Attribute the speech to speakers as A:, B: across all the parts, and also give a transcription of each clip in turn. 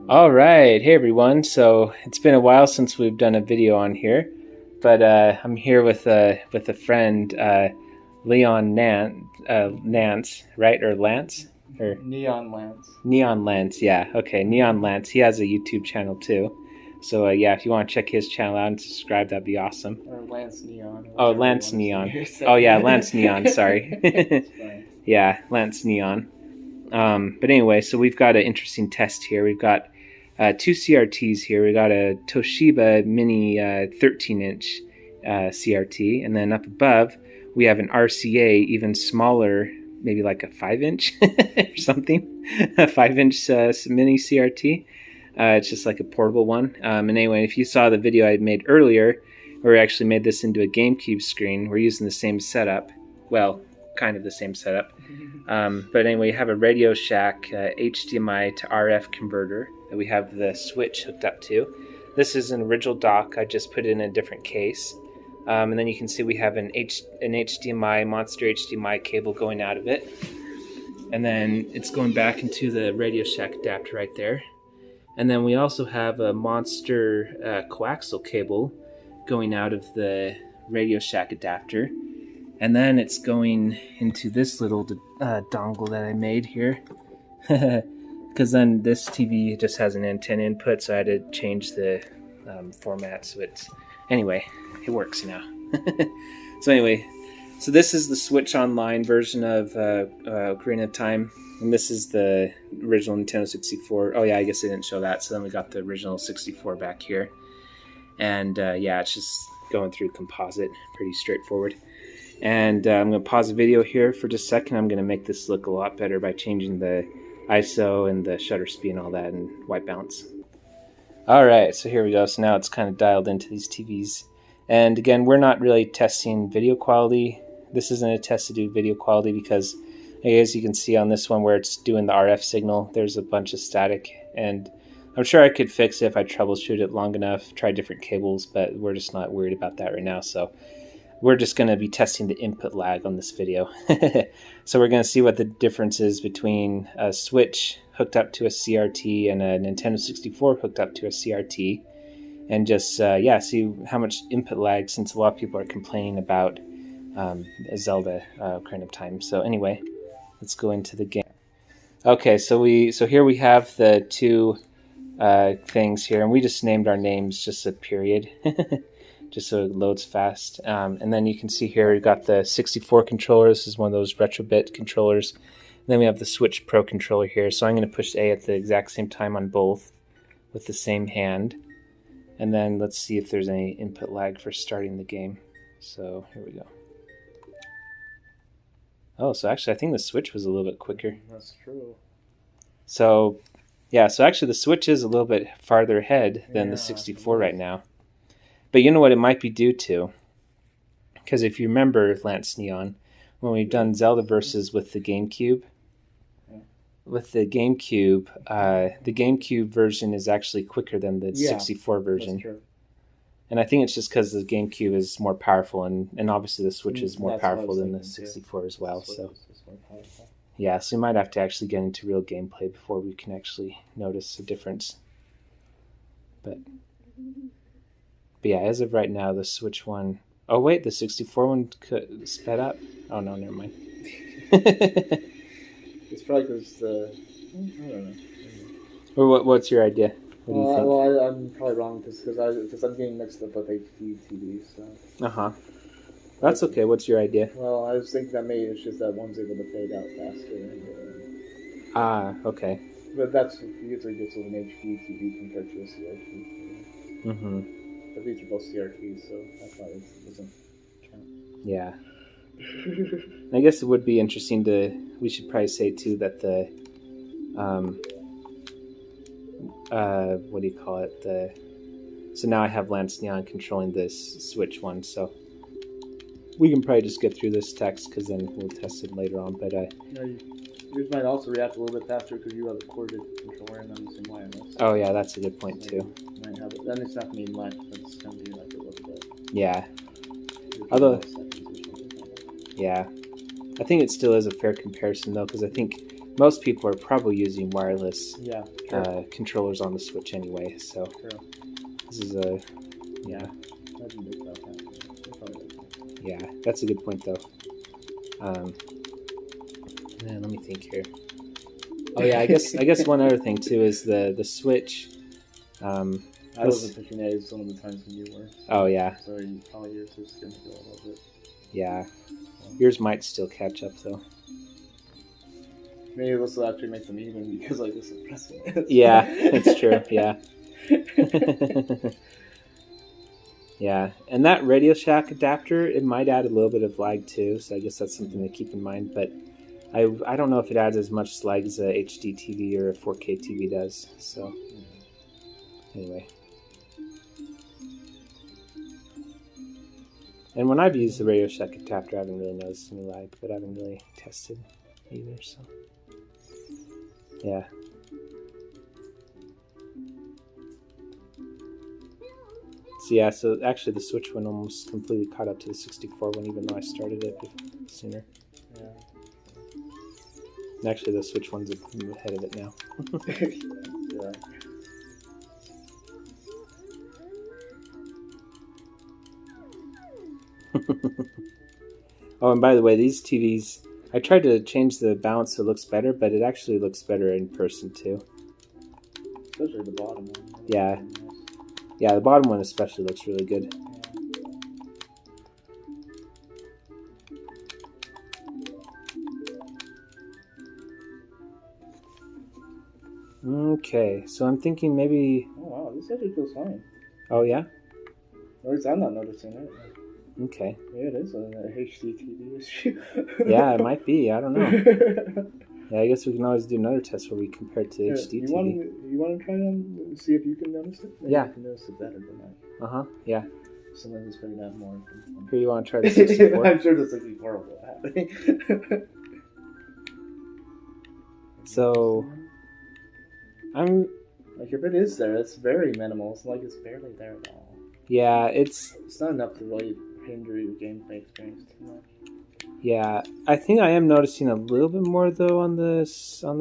A: All right, hey everyone. So it's been a while since we've done a video on here, but I'm here with a friend, Leon Nance, right, or Lance, or
B: Neon Lance.
A: Neon Lance. Yeah, okay, Neon Lance. He has a YouTube channel too. So yeah, if you want to check his channel out and subscribe, that'd be awesome.
B: Or Lance Neon.
A: Oh, Lance Neon. Oh yeah, Lance Neon. Sorry. Yeah, Lance Neon. But anyway, so we've got an interesting test here. We've got two CRTs here. We got a Toshiba Mini 13-inch CRT, and then up above we have an RCA, even smaller, maybe like a 5-inch or something, a 5-inch mini CRT. It's just like a portable one. And anyway, if you saw the video I made earlier, where we actually made this into a GameCube screen, we're using the same setup. Well, kind of the same setup. But anyway, we have a Radio Shack HDMI to RF converter that we have the switch hooked up to. This is an original dock. I just put it in a different case. And then you can see we have an HDMI, Monster HDMI cable going out of it. And then it's going back into the Radio Shack adapter right there. And then we also have a Monster coaxial cable going out of the Radio Shack adapter. And then it's going into this little dongle that I made here. Because then this TV just has an antenna input, so I had to change the format. So it's... Anyway, it works now. So anyway, so this is the Switch Online version of Ocarina of Time. And this is the original Nintendo 64. Oh yeah, I guess I didn't show that. So then we got the original 64 back here. And yeah, it's just going through composite. Pretty straightforward. And I'm going to pause the video here for just a second. I'm going to make this look a lot better by changing the ISO and the shutter speed and all that and white balance. Alright, so here we go. So now it's kind of dialed into these TVs. And again, we're not really testing video quality. This isn't a test to do video quality because as you can see on this one where it's doing the RF signal, there's a bunch of static. And I'm sure I could fix it if I troubleshoot it long enough, try different cables, but we're just not worried about that right now. So we're just going to be testing the input lag on this video. So we're going to see what the difference is between a Switch hooked up to a CRT and a Nintendo 64 hooked up to a CRT. And just, yeah, see how much input lag, since a lot of people are complaining about Zelda Ocarina of Time. So anyway, let's go into the game. Okay, so here we have the two things here, and we just named our names just a period. Just so it loads fast. And then you can see here we've got the 64 controller. This is one of those Retrobit controllers. And then we have the Switch Pro controller here. So I'm going to push A at the exact same time on both with the same hand. And then let's see if there's any input lag for starting the game. So here we go. Oh, so actually I think the Switch was a little bit quicker.
B: That's true.
A: So yeah, so actually the Switch is a little bit farther ahead than the 64 right now. But you know what it might be due to? Because if you remember, Lance Neon, when we've done Zelda Versus with the GameCube, the GameCube version is actually quicker than the 64 version.
B: That's true.
A: And I think it's just because the GameCube is more powerful, and obviously the Switch is more powerful than the 64 as well. So yeah, so we might have to actually get into real gameplay before we can actually notice a difference. But yeah, as of right now, the Switch one... Oh, wait, the 64 one could sped up? Oh, no, never mind.
B: It's probably because the... I don't know.
A: Or what's your idea? What do you think?
B: Well, I'm probably wrong because I'm getting mixed up with HD TVs. So.
A: Uh-huh. That's okay. What's your idea?
B: Well, I was thinking that maybe it's just that one's able to fade out faster.
A: Ah, okay.
B: But that's usually just with an HD TV compared to a CRT.
A: Mm-hmm.
B: But these are both CRTs, so that's why it doesn't count.
A: Yeah. I guess it would be interesting to... We should probably say, too, that the... what do you call it? So now I have Lance Neon controlling this Switch one, so... We can probably just get through this text, because then we'll test it later on, but...
B: Yours might also react a little bit faster because you have a corded controller and I'm using wireless.
A: Oh yeah, that's a good point too.
B: Might have it. Then it's not going to be much, but it's going to be like a little bit.
A: Yeah. Although, yeah, I think it still is a fair comparison though, because I think most people are probably using wireless.
B: Yeah.
A: controllers on the Switch anyway. So this is a yeah. That's a good point though. Let me think here. Oh yeah, I guess one other thing too is the Switch.
B: I wasn't pushing A some of the times when you were.
A: Oh yeah.
B: So probably yours is going to go a little bit.
A: Yeah. Yours might still catch up though.
B: Maybe this will actually make them even because I just suppress it.
A: Yeah, it's true. Yeah. Yeah, and that Radio Shack adapter, it might add a little bit of lag too, so I guess that's something to keep in mind. But I don't know if it adds as much lag as a HD TV or a 4K TV does. So anyway. And when I've used the Radio Shack adapter, I haven't really noticed any lag, but I haven't really tested either. So yeah. So yeah, so actually the Switch one almost completely caught up to the 64 one, even though I started it sooner.
B: Yeah.
A: And actually the Switch one's ahead of it now.
B: Yeah.
A: Oh, and by the way, these TVs, I tried to change the balance so it looks better, but it actually looks better in person too.
B: Especially the bottom one.
A: Yeah. Yeah, the bottom one especially looks really good. Okay, so I'm thinking maybe...
B: Oh wow, this actually feels fine.
A: Oh yeah?
B: At least I'm not noticing it.
A: Okay.
B: Yeah, it is an HD TV issue.
A: Yeah, it might be. I don't know. Yeah, I guess we can always do another test where we compare it to HD TV.
B: You want to try and see if you can notice it? Maybe
A: Yeah.
B: you can notice it better than I.
A: Yeah.
B: Sometimes it's better to have more.
A: Here, you want to try the 64?
B: I'm sure the 64 will happen.
A: So, I'm...
B: Like, if it is there, it's very minimal. It's like it's barely there at all.
A: Yeah, it's
B: not enough to really hinder your gameplay experience too much.
A: Yeah, I think I am noticing a little bit more though on the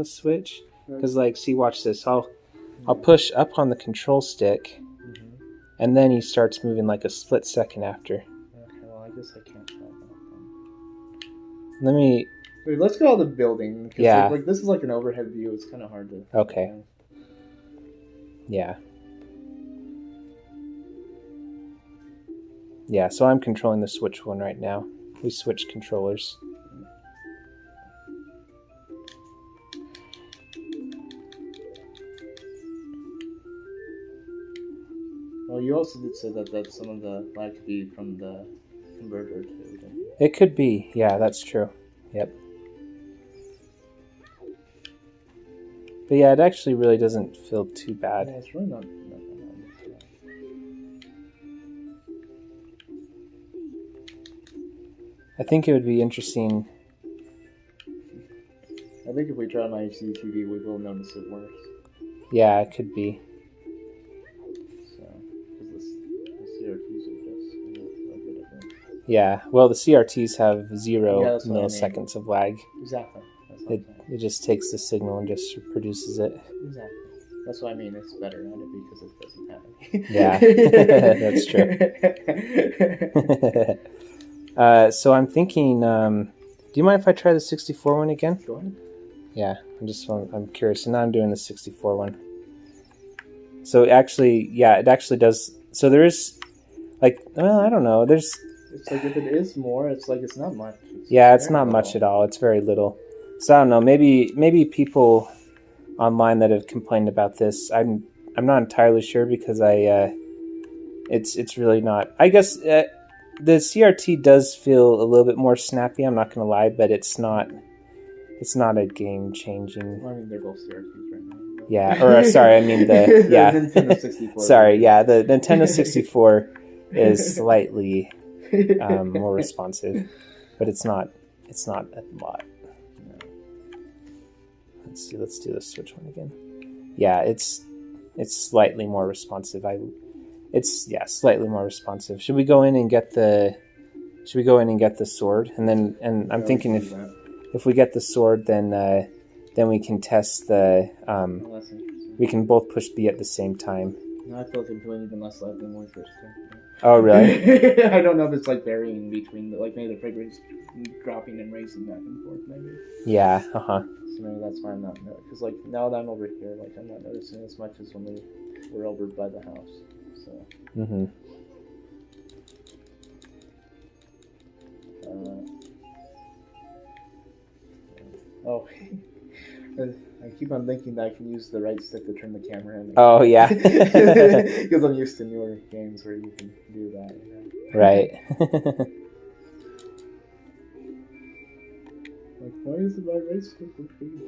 A: Switch, because like, see, watch this. I'll push up on the control stick, and then he starts moving like a split second after.
B: Okay, well, I guess I can't try that then.
A: Let me.
B: Wait, let's go to the building.
A: Yeah.
B: Like this is like an overhead view. It's kind of hard to.
A: Okay. Yeah. Yeah, so I'm controlling the Switch one right now. We switched controllers.
B: Well, you also did say that some of the lag could be from the converter too. Didn't you?
A: It could be. Yeah, that's true. Yep. But yeah, it actually really doesn't feel too bad.
B: Yeah, it's really not.
A: I think it would be interesting.
B: I think if we try on HD TV, we will notice it worse.
A: Yeah, it could be.
B: So, because the CRTs are just a bit different.
A: Yeah, well, the CRTs have 0
B: that's what I mean.
A: milliseconds of lag.
B: Exactly. That's what I'm saying.
A: It just takes the signal and just produces it.
B: Exactly. That's what I mean. It's better at it because it doesn't have any.
A: Yeah, that's true. So I'm thinking, do you mind if I try the 64 one again?
B: Go ahead.
A: Yeah, I'm curious. And now I'm doing the 64 one. So actually, yeah, it actually does. So there is, like, well, I don't know. There's.
B: It's like if it is more, it's like it's not much.
A: It's not much at all. It's very little. So I don't know. Maybe people online that have complained about this. I'm not entirely sure because it's really not. I guess the CRT does feel a little bit more snappy. I'm not gonna lie, but it's not a game changing.
B: Well, I mean, they're both CRTs right now.
A: Yeah, or sorry, I mean the
B: Nintendo 64.
A: Sorry, yeah, the Nintendo 64 is slightly more responsive, but it's not a lot.
B: No.
A: Let's do the Switch one again. Yeah, it's slightly more responsive. Slightly more responsive. Should we go in and get the sword, and I'm thinking if we get the sword, then we can test the We can both push B at the same time.
B: No, I feel like I'm doing even less loud than when we first started.
A: Oh, really?
B: I don't know if it's like varying between, like maybe the figures dropping and raising back and forth, maybe.
A: Yeah,
B: So maybe that's why I'm not, because like now that I'm over here, like I'm not noticing as much as when we were over by the house. So.
A: Mm-hmm.
B: Oh. I keep on thinking that I can use the right stick to turn the camera in.
A: Oh, yeah.
B: Because I'm used to newer games where you can do that. You know?
A: Right.
B: Like, why is it my right stick working?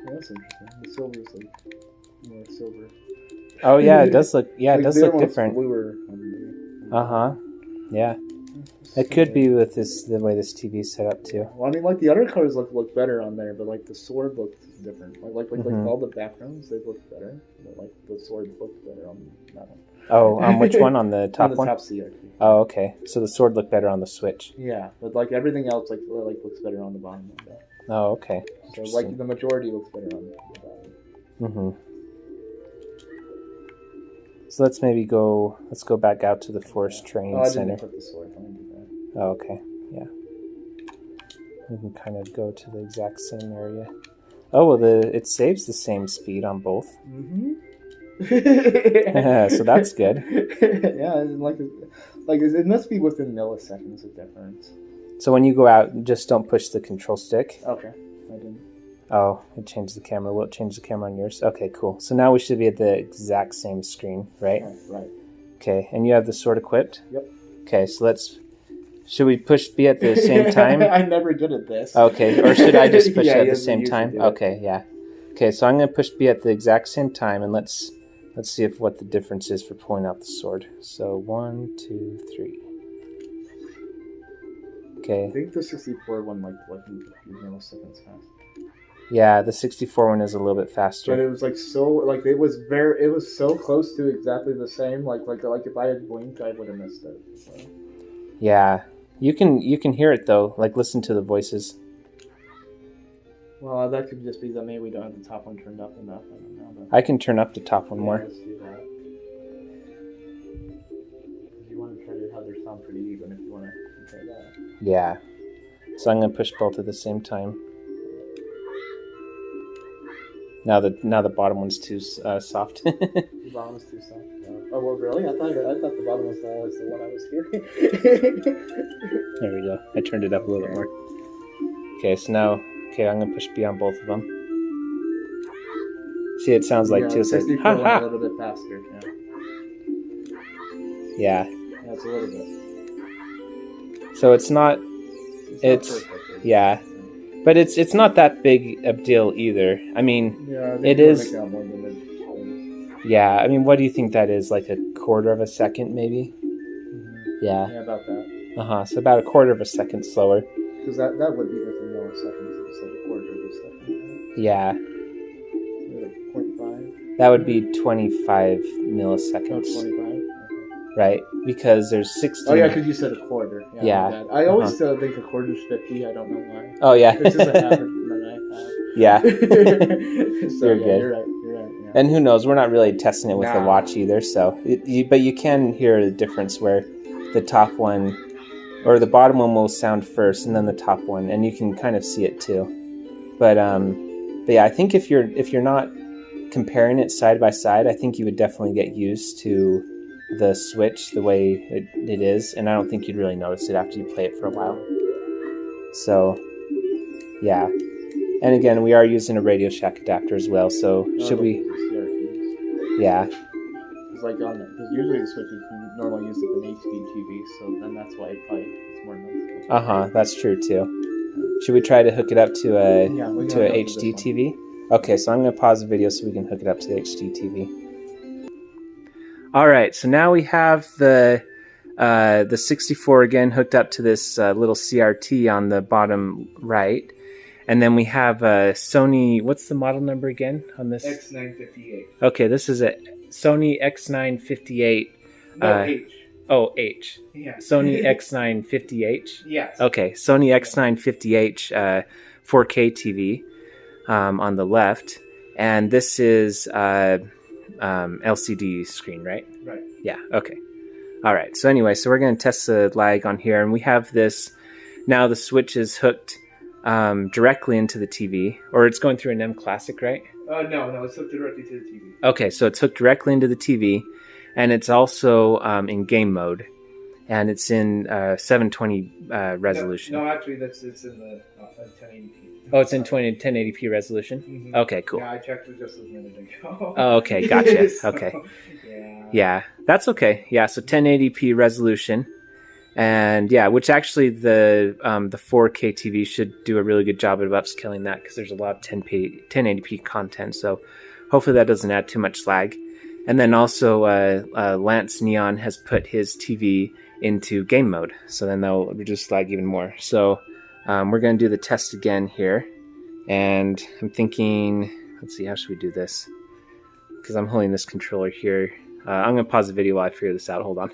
B: That's interesting. The silver's like more silver.
A: Oh, yeah, it does look. Yeah,
B: like
A: it does look different.
B: Bluer.
A: Yeah. It could be with the way this TV is set up too.
B: Well, I mean, like the other colors look better on there, but like the sword looked different. Like all the backgrounds, they looked better, but like the sword looked better on that one.
A: Oh, on which one? On the top one?
B: On the top CRT.
A: Oh, okay. So the sword looked better on the Switch.
B: Yeah, but like everything else, like looks better on the bottom of that.
A: Oh, okay.
B: So like the majority looks better on the bottom.
A: Mm-hmm. So let's go back out to the Forest Training Center.
B: I didn't put the sword. Let me do that.
A: Oh, okay. Yeah. We can kind of go to the exact same area. Oh, well, it saves the same speed on both.
B: Mm-hmm.
A: So that's good.
B: Yeah, like it must be within milliseconds of difference.
A: So when you go out, just don't push the control stick.
B: Okay, I didn't.
A: Oh, it changed the camera. Will it change the camera on yours? Okay, cool. So now we should be at the exact same screen, right?
B: Right.
A: Okay, and you have the sword equipped?
B: Yep.
A: Okay, so should we push B at the same time?
B: I'm never good at this.
A: Okay, or should I just push it at the same
B: you
A: time? Okay, yeah. Okay, so I'm going to push B at the exact same time, and let's see what the difference is for pulling out the sword. So 1, 2, 3. Okay.
B: I think the 64 one like a few milliseconds fast.
A: Yeah, the 64 one is a little bit faster.
B: But it was like it was so close to exactly the same. Like if I had blinked, I would have missed it. So.
A: Yeah, you can hear it though. Like listen to the voices.
B: Well, that could just be that maybe we don't have the top one turned up enough. I don't know.
A: I can turn up the top one more.
B: Let's do that. You want to try to have their sound pretty even if you want to compare that.
A: Yeah. So I'm gonna push both at the same time. Now the bottom one's too soft.
B: The bottom's too soft. Oh well, really? I thought the bottom was always the one I was hearing.
A: There we go. I turned it up a little bit more. Okay, so now I'm gonna push B on both of them. See, it sounds like too. It says ha ha.
B: A little bit faster.
A: Yeah.
B: That's a little bit.
A: So it's not. It's
B: perfect,
A: yeah. But it's not that big a deal either. I mean, it is. Yeah, I mean, what do you think that is? Like a quarter of a second, maybe? Mm-hmm. Yeah.
B: Yeah, about that.
A: So about a quarter of a second slower.
B: Because that would be within milliseconds. It's like a quarter of a second.
A: Yeah.
B: Like 0.5?
A: That would be 25 milliseconds.
B: Oh, 25? Okay.
A: Right? Because there's 16.
B: Oh, yeah, because you said a quarter.
A: Yeah.
B: I always think a quarter is 50. I don't know why.
A: Oh, yeah.
B: This is a habit that I have.
A: Yeah.
B: So,
A: You're good.
B: You're right. Yeah.
A: And who knows? We're not really testing it with the watch either. So, but you can hear the difference where the top one or the bottom one will sound first, and then the top one, and you can kind of see it too. But yeah, I think if you're not comparing it side by side, I think you would definitely get used to the Switch the way it is, and I don't think you'd really notice it after you play it for a while. So, yeah. And again, we are using a Radio Shack adapter as well, so should we... Yeah.
B: Because usually the Switch is normally used with an HD TV, so then that's why it's more noticeable.
A: That's true too. Should we try to hook it up to a HD TV? Okay, so I'm going to pause the video so we can hook it up to the HD TV. All right, so now we have the 64 again hooked up to this little CRT on the bottom right. And then we have Sony, what's the model number again on this?
B: X958.
A: Okay, this is a Sony X958.
B: H.
A: Oh, H.
B: Yeah.
A: Sony X950H?
B: Yes.
A: Okay, Sony X950H 4K TV on the left, and this is LCD screen, right?
B: Right.
A: Yeah. Okay. All right. So anyway, so we're going to test the lag on here, and we have this now. The switch is hooked directly into the TV, or it's going through an M Classic, right?
B: No, it's hooked directly to the TV.
A: Okay, so it's hooked directly into the TV, and it's also in game mode, and it's in 720 resolution.
B: No, actually, it's in the 1080p.
A: Oh, it's in 1080p resolution?
B: Mm-hmm.
A: Okay, cool.
B: Yeah, I checked it just a minute ago.
A: Oh, okay, gotcha.
B: So,
A: Okay.
B: Yeah.
A: Yeah, that's okay. Yeah, so 1080p resolution. And yeah, which actually the 4K TV should do a really good job of upscaling that, because there's a lot of 1080p content. So hopefully that doesn't add too much lag. And then also Lance Neon has put his TV into game mode, so then that'll reduce lag even more. So we're going to do the test again here. And I'm thinking, let's see, how should we do this? Because I'm holding this controller here. I'm going to pause the video while I figure this out. Hold on.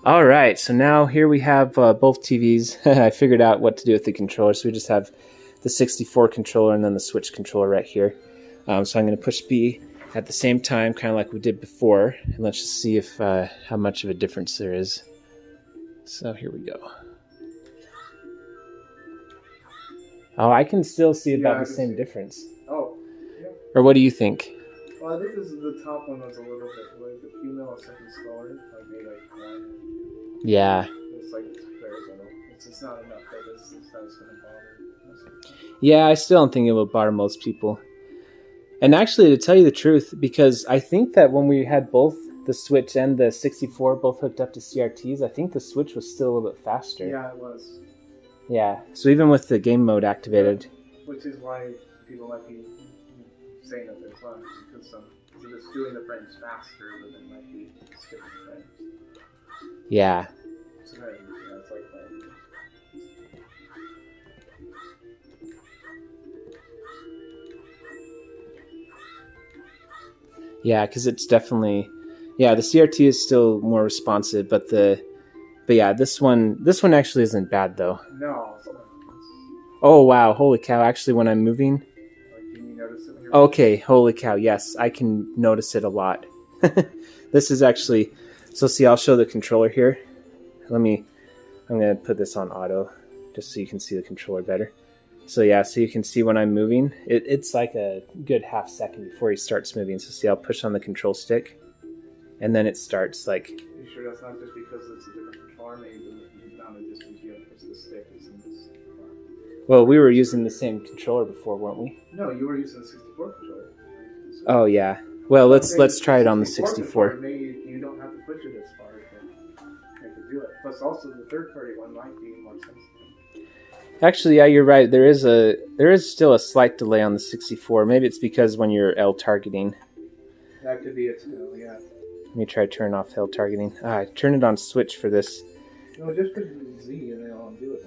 A: All right, so now here we have both TVs. I figured out what to do with the controller. So we just have the 64 controller and then the Switch controller right here. So I'm going to push B at the same time, kind of like we did before. And let's just see if how much of a difference there is. So here we go. Oh, I can still see about the same difference.
B: Oh, yeah.
A: Or what do you think?
B: Well, I think this is the top one was a little bit like a few milliseconds slower, like maybe like 1.
A: Yeah.
B: It's like very little. It's just not enough that this is going to bother.
A: Yeah, I still don't think it will bother most people. And actually, to tell you the truth, because I think that when we had both the Switch and the 64 both hooked up to CRTs, I think the Switch was still a little bit faster.
B: Yeah, it was.
A: Yeah, so even with the game mode activated.
B: Which is why people might be saying that they're fun, because if it's doing the frames faster, then it might be skipping frames.
A: Yeah.
B: So, yeah, it's like that.
A: Yeah, because it's definitely, yeah, the CRT is still more responsive, but yeah, this one actually isn't bad though.
B: No, it's not.
A: Oh wow, holy cow! Actually, when I'm moving,
B: Can you notice it when you're
A: okay, holy cow, yes, I can notice it a lot. This is actually, so see, I'll show the controller here. I'm gonna put this on auto, just so you can see the controller better. So yeah, so you can see when I'm moving, it's like a good half second before he starts moving. So see, I'll push on the control stick, and then it starts like.
B: You sure that's not just because it's a different controller? Maybe the amount of distance you have to push the stick is in this.
A: Well, we were using the same controller before, weren't we?
B: No, you were using the 64 controller.
A: Oh yeah. Well, let's try it on the 64.
B: Maybe you don't have to push it as far to do it. Plus, also the third-party one might be more sensitive.
A: Actually, yeah, you're right. There is still a slight delay on the 64. Maybe it's because when you're L targeting.
B: That could be it too. Yeah.
A: Let me try turn off L targeting. I turn it on Switch for this.
B: No, just put Z and then I'll undo it.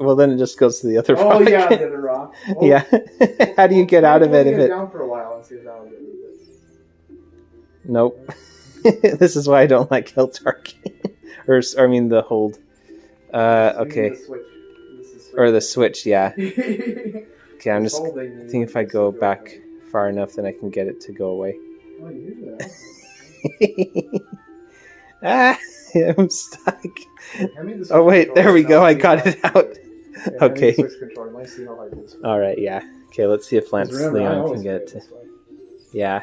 A: Well, then it just goes to the other rock.
B: Oh yeah, the other rock. Oh,
A: yeah. How do you get out of it if it?
B: Down for a while and see if that'll get rid of it.
A: Nope. This is why I don't like L targeting, or I mean the hold. Okay.
B: The switch.
A: Or the Switch, yeah. Okay, I'm just thinking if I go back far enough, then I can get it to go away.
B: Oh, you do that.
A: Ah, I'm stuck. Oh wait, there we go. I got it out. Okay. All right, yeah. Okay, let's see if Lance Leon can get it to. Yeah.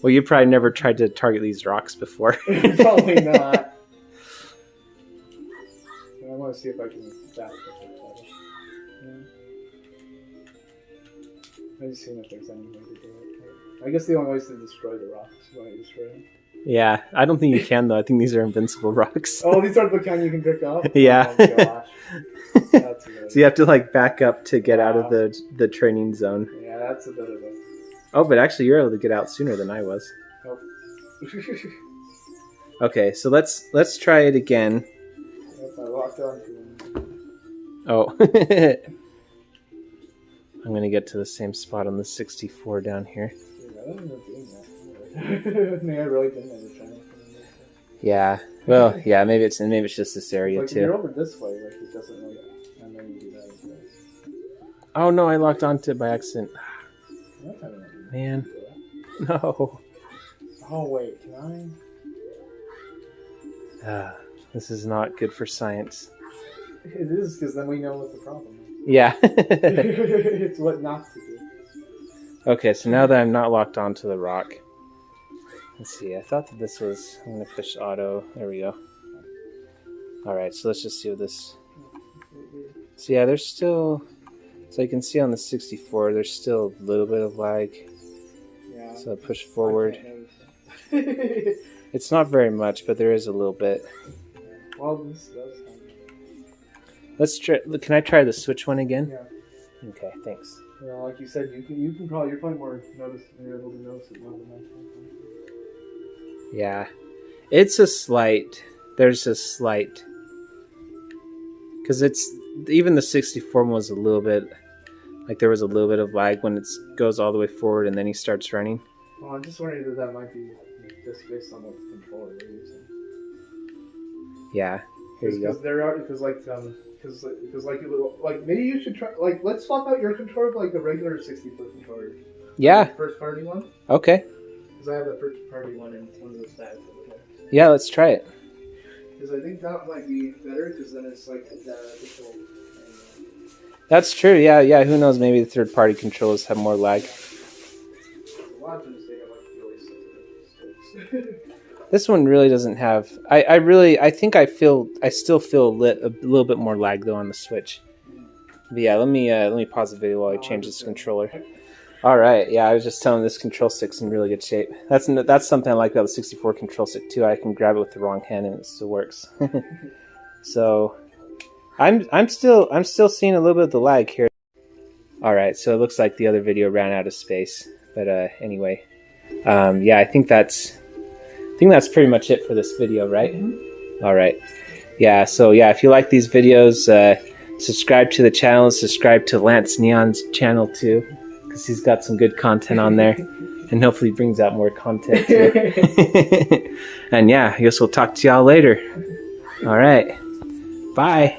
A: Well, you probably never tried to target these rocks before.
B: Probably not. I want to see if I can back it. I just seen if there's any way to do it. I guess the only way is to destroy the rocks when I destroy them.
A: Yeah, I don't think you can though. I think these are invincible rocks.
B: Oh, these aren't the kind you can pick up?
A: Yeah.
B: Oh gosh. That's
A: so you have to like back up to get out of the training zone.
B: Yeah, that's a bit of a...
A: Oh, but actually you're able to get out sooner than I was.
B: Nope.
A: Okay, so let's try it again.
B: If I locked onto them.
A: Oh. I'm gonna get to the same spot on the 64 down here.
B: Yeah, I don't know doing that. Maybe I really didn't ever try it.
A: Yeah. Well, yeah. Maybe it's just this area
B: like
A: too.
B: If you're over this way, like it doesn't really. And then you do that as well.
A: Oh no, I locked onto it by accident.
B: That's not gonna
A: Man,
B: do that.
A: no.
B: Oh wait, can
A: This is not good for science.
B: I? It is, because then we know what the problem is.
A: Yeah.
B: It's what not to do.
A: Okay, so now that I'm not locked onto the rock, let's see. I thought that this was. I'm gonna push auto. There we go. All right, so let's just see what this. So yeah, there's still. So you can see on the 64, there's still a little bit of lag.
B: Yeah.
A: So I push forward.
B: I can't notice it.
A: It's not very much, but there is a little bit.
B: Well, this does.
A: Let's try. Can I try the switch one again?
B: Yeah.
A: Okay, thanks.
B: You know, like you said, you can probably, you're probably more notice, you're able to notice it more than I can.
A: Yeah, it's a slight. There's a slight, because it's even the 64 one was a little bit like there was a little bit of lag when it goes all the way forward and then he starts running.
B: Well, I'm just wondering if that might be just based on what controller they're using.
A: Yeah, here you go.
B: Because there are because like maybe you should try let's swap out your controller for like the regular 60-foot controller.
A: Yeah.
B: The first party one.
A: Okay.
B: Because I have the first party one in one of those bags over there.
A: Yeah, let's try it.
B: Because I think that might be better because then it's like the official.
A: That's true. Yeah. Who knows? Maybe the third-party controllers have more lag.
B: A lot of times they have like really sensitive sticks.
A: This one really doesn't have. I think I still feel a little bit more lag though on the Switch. But yeah, let me pause the video while I change this controller. All right, yeah, I was just telling this control stick's in really good shape. That's something I like about the 64 control stick too. I can grab it with the wrong hand and it still works. So, I'm still seeing a little bit of the lag here. All right, so it looks like the other video ran out of space. But anyway, yeah, I think that's pretty much it for this video, right? Mm-hmm. All right, yeah. So yeah, if you like these videos, subscribe to the channel. Subscribe to Lance Neon's channel too, because he's got some good content on there, and hopefully brings out more content too. And yeah, I guess we'll talk to y'all later. All right, bye.